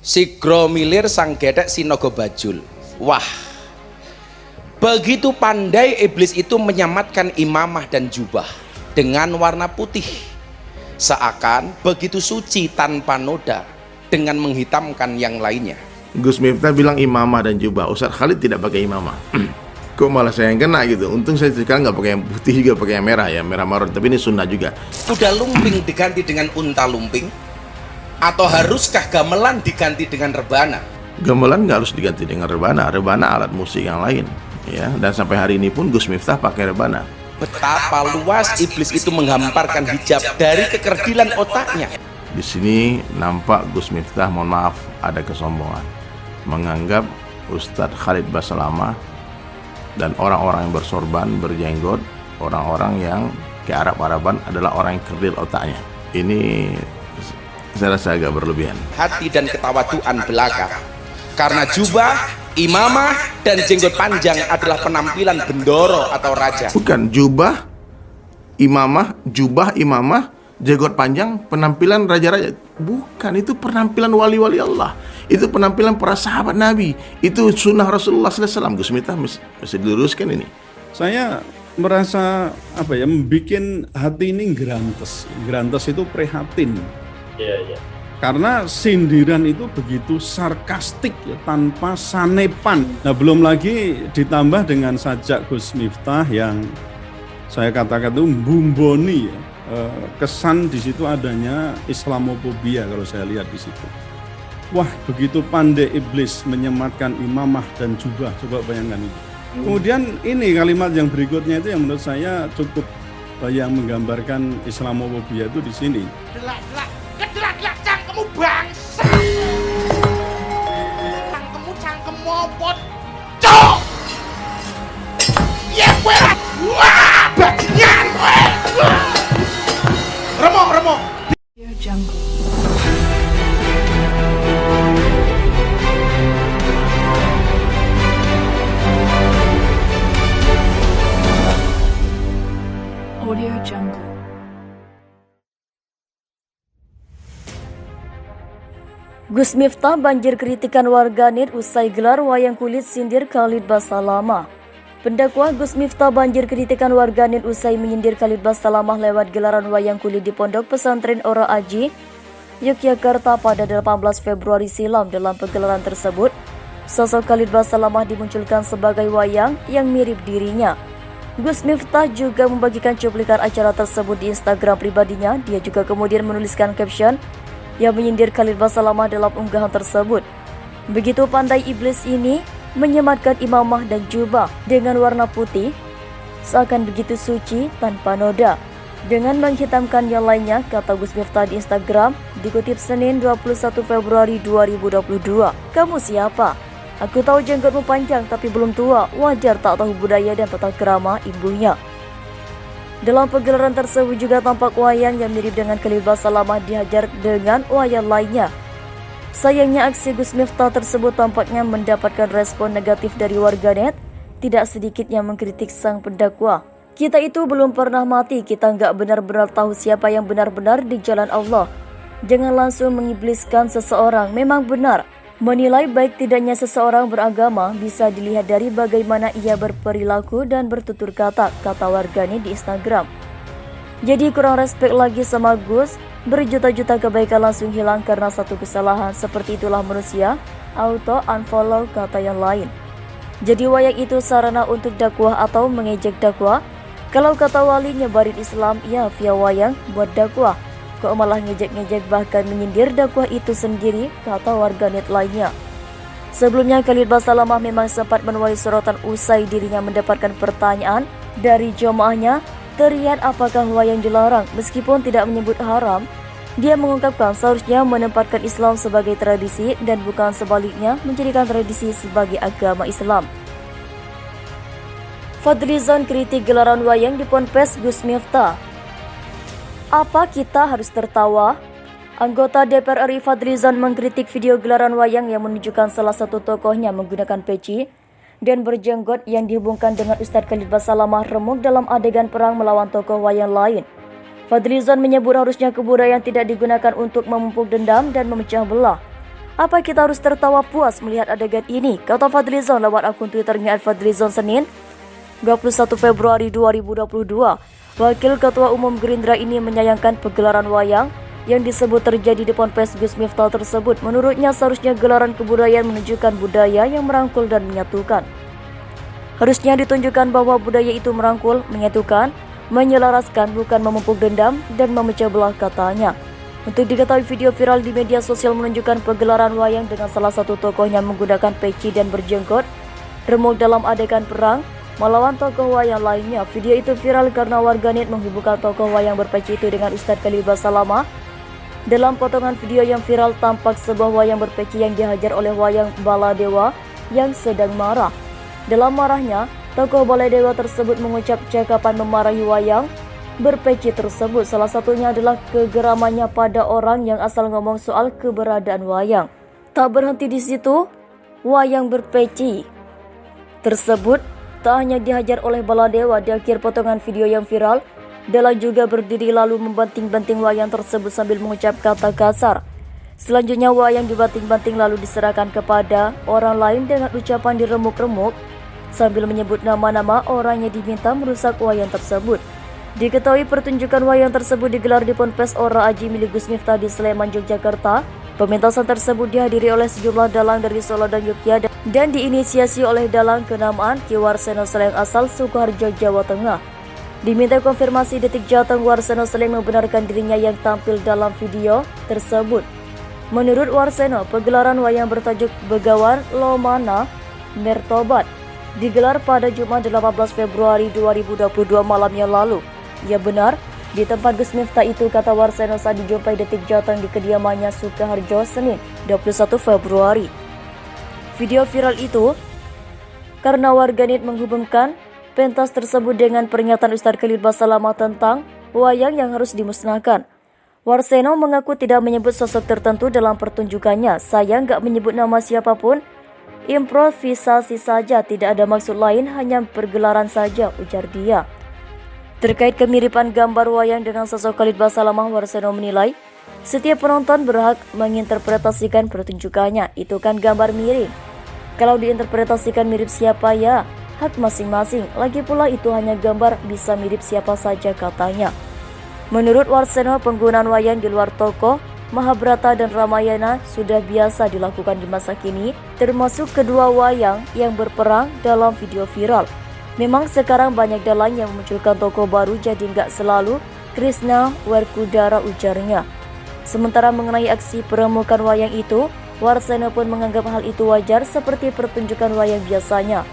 Sigro milir sang gedek sinaga bajul. Wah, begitu pandai iblis itu menyamatkan imamah dan jubah dengan warna putih, seakan begitu suci tanpa noda dengan menghitamkan yang lainnya. Gus Miftah bilang imamah dan jubah, Ustadz Khalid tidak pakai imamah. Kok malah saya yang kena gitu. Untung saya sekarang nggak pakai yang putih, juga pakai yang merah ya, merah marun. Tapi ini sunnah juga. Kuda lumping diganti dengan unta lumping, atau haruskah gamelan diganti dengan rebana? Gamelan nggak harus diganti dengan rebana. Rebana alat musik yang lain ya. Dan sampai hari ini pun Gus Miftah pakai rebana. Betapa luas iblis itu menghamparkan hijab dari kekerdilan otaknya. Di sini nampak Gus Miftah, mohon maaf, ada kesombongan, menganggap Ustadz Khalid Basalamah dan orang-orang yang bersorban, berjenggot, orang-orang yang ke Arab-Araban adalah orang yang kerdil otaknya. Ini saya rasa agak berlebihan. Hati dan ketawaduan belaka. Karena jubah, imamah, dan jenggot panjang adalah penampilan bendoro atau raja. Bukan jubah, imamah, jenggot panjang, penampilan raja-raja. Bukan, itu penampilan wali-wali Allah. Itu penampilan para sahabat Nabi. Itu sunnah Rasulullah SAW. Gus Miftah mesti diluruskan ini. Saya merasa membuat hati ini gerantes. Gerantes itu prihatin. Iya. Karena sindiran itu begitu sarkastik ya, tanpa sanepan. Nah, belum lagi ditambah dengan sajak Gus Miftah yang saya katakan itu bumboni ya. Kesan di situ adanya Islamofobia kalau saya lihat di situ. Wah, begitu pandai iblis menyematkan imamah dan jubah. Coba bayangkan itu. Kemudian ini kalimat yang berikutnya itu yang menurut saya cukup yang menggambarkan Islamofobia itu di sini. Kedelak cangkemmu bangsa. Cangkemmu mopot. Cok. Ya kowe ra. Wah, bajingan kowe. Remo. Jungle. Audio Jungle. Gus Miftah banjir kritikan warganet usai gelar wayang kulit sindir Khalid Basalamah. Pendakwa Gus Miftah banjir kritikan warganet usai menyindir Khalid Basalamah lewat gelaran wayang kulit di Pondok Pesantren Ora Aji, Yogyakarta pada 18 Februari silam. Dalam pegelaran tersebut, sosok Khalid Basalamah dimunculkan sebagai wayang yang mirip dirinya. Gus Miftah juga membagikan cuplikan acara tersebut di Instagram pribadinya. Dia juga kemudian menuliskan caption yang menyindir Khalid Basalamah dalam unggahan tersebut. Begitu pandai iblis ini menyematkan imamah dan jubah dengan warna putih, seakan begitu suci tanpa noda, dengan menghitamkan yang lainnya, kata Gus Miftah di Instagram, dikutip Senin 21 Februari 2022. Kamu siapa? Aku tahu jenggotmu panjang tapi belum tua, wajar tak tahu budaya dan tata krama ibunya. Dalam pegelaran tersebut juga tampak wayang yang mirip dengan Khalid Basalamah dihajar dengan wayang lainnya. Sayangnya aksi Gus Miftah tersebut tampaknya mendapatkan respon negatif dari warganet, tidak sedikit yang mengkritik sang pendakwa. Kita itu belum pernah mati, kita nggak benar-benar tahu siapa yang benar-benar di jalan Allah. Jangan langsung mengibliskan seseorang, memang benar. Menilai baik tidaknya seseorang beragama bisa dilihat dari bagaimana ia berperilaku dan bertutur kata warganet di Instagram. Jadi kurang respek lagi sama Gus, berjuta-juta kebaikan langsung hilang karena satu kesalahan. Seperti itulah manusia, auto unfollow, kata yang lain. Jadi wayang itu sarana untuk dakwah atau mengejek dakwah. Kalau kata wali nyebarin Islam, ya via wayang buat dakwah. Kok malah ngejek-ngejek bahkan menyindir dakwah itu sendiri, kata warganet lainnya. Sebelumnya Khalid Basalamah memang sempat menuai sorotan usai dirinya mendapatkan pertanyaan dari jamaahnya terkait apakah wayang dilarang. Meskipun tidak menyebut haram, dia mengungkapkan seharusnya menempatkan Islam sebagai tradisi dan bukan sebaliknya menjadikan tradisi sebagai agama Islam. Fadlizon kritik gelaran wayang di Ponpes Gus Miftah. Apa kita harus tertawa? Anggota DPR RI Fadlizon mengkritik video gelaran wayang yang menunjukkan salah satu tokohnya menggunakan peci dan berjenggot yang dihubungkan dengan Ustadz Khalid Basalamah remuk dalam adegan perang melawan tokoh wayang lain. Fadlizon menyebut harusnya kebudayaan tidak digunakan untuk memupuk dendam dan memecah belah. Apa kita harus tertawa puas melihat adegan ini? Kata Fadlizon lewat akun Twitternya @Fadlizon Senin 21 Februari 2022. Wakil Ketua Umum Gerindra ini menyayangkan pegelaran wayang yang disebut terjadi di Ponpes Gus Miftah tersebut. Menurutnya seharusnya gelaran kebudayaan menunjukkan budaya yang merangkul dan menyatukan. Harusnya ditunjukkan bahwa budaya itu merangkul, menyatukan, menyelaraskan, bukan memupuk dendam dan memecah belah, katanya. Untuk diketahui, video viral di media sosial menunjukkan pegelaran wayang dengan salah satu tokohnya menggunakan peci dan berjenggot remuk dalam adegan perang melawan tokoh wayang lainnya. Video itu viral karena warganet menghubungkan tokoh wayang berpeci itu dengan Ustadz Khalid Basalamah. Dalam potongan video yang viral tampak sebuah wayang berpeci yang dihajar oleh wayang Baladewa yang sedang marah. Dalam marahnya, tokoh Baladewa tersebut mengucap cakapan memarahi wayang berpeci tersebut. Salah satunya adalah kegeramannya pada orang yang asal ngomong soal keberadaan wayang. Tak berhenti di situ, wayang berpeci tersebut tak hanya dihajar oleh Baladewa. Di akhir potongan video yang viral, Dalang juga berdiri lalu membanting-banting wayang tersebut sambil mengucap kata kasar. Selanjutnya wayang dibanting-banting lalu diserahkan kepada orang lain dengan ucapan diremuk-remuk sambil menyebut nama-nama orang yang diminta merusak wayang tersebut. Diketahui pertunjukan wayang tersebut digelar di Ponpes Ora Aji milik Gus Miftah di Sleman, Yogyakarta. Pementasan tersebut dihadiri oleh sejumlah dalang dari Solo dan Yogyakarta dan diinisiasi oleh dalang kenamaan Ki Warseno Sleng asal Sukoharjo, Jawa Tengah. Diminta konfirmasi Detik Jateng, Warseno Sleng membenarkan dirinya yang tampil dalam video tersebut. Menurut Warseno, pegelaran wayang bertajuk Begawan Lomana Mertobat digelar pada Jumat 18 Februari 2022 malam yang lalu. Ya benar, di tempat Gus Miftah itu, kata Warseno saat dijumpai Detik Jateng di kediamannya Sukoharjo Senin 21 Februari. Video viral itu karena warganet menghubungkan pentas tersebut dengan pernyataan Ustadz Khalid Basalamah tentang wayang yang harus dimusnahkan. Warseno mengaku tidak menyebut sosok tertentu dalam pertunjukannya. Saya nggak menyebut nama siapapun, improvisasi saja, tidak ada maksud lain, hanya pergelaran saja, ujar dia. Terkait kemiripan gambar wayang dengan sosok Khalid Basalamah, Warseno menilai setiap penonton berhak menginterpretasikan pertunjukannya. Itu kan gambar mirip. Kalau diinterpretasikan mirip siapa, ya hak masing-masing. Lagi pula itu hanya gambar, bisa mirip siapa saja, katanya. Menurut Warseno, penggunaan wayang di luar tokoh Mahabharata dan Ramayana sudah biasa dilakukan di masa kini, termasuk kedua wayang yang berperang dalam video viral. Memang sekarang banyak dalang yang memunculkan tokoh baru, jadi nggak selalu Krishna Werkudara, ujarnya. Sementara mengenai aksi peremukan wayang itu, Warseno pun menganggap hal itu wajar seperti pertunjukan wayang biasanya.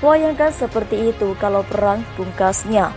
Wayang kan seperti itu kalau perang, pungkasnya.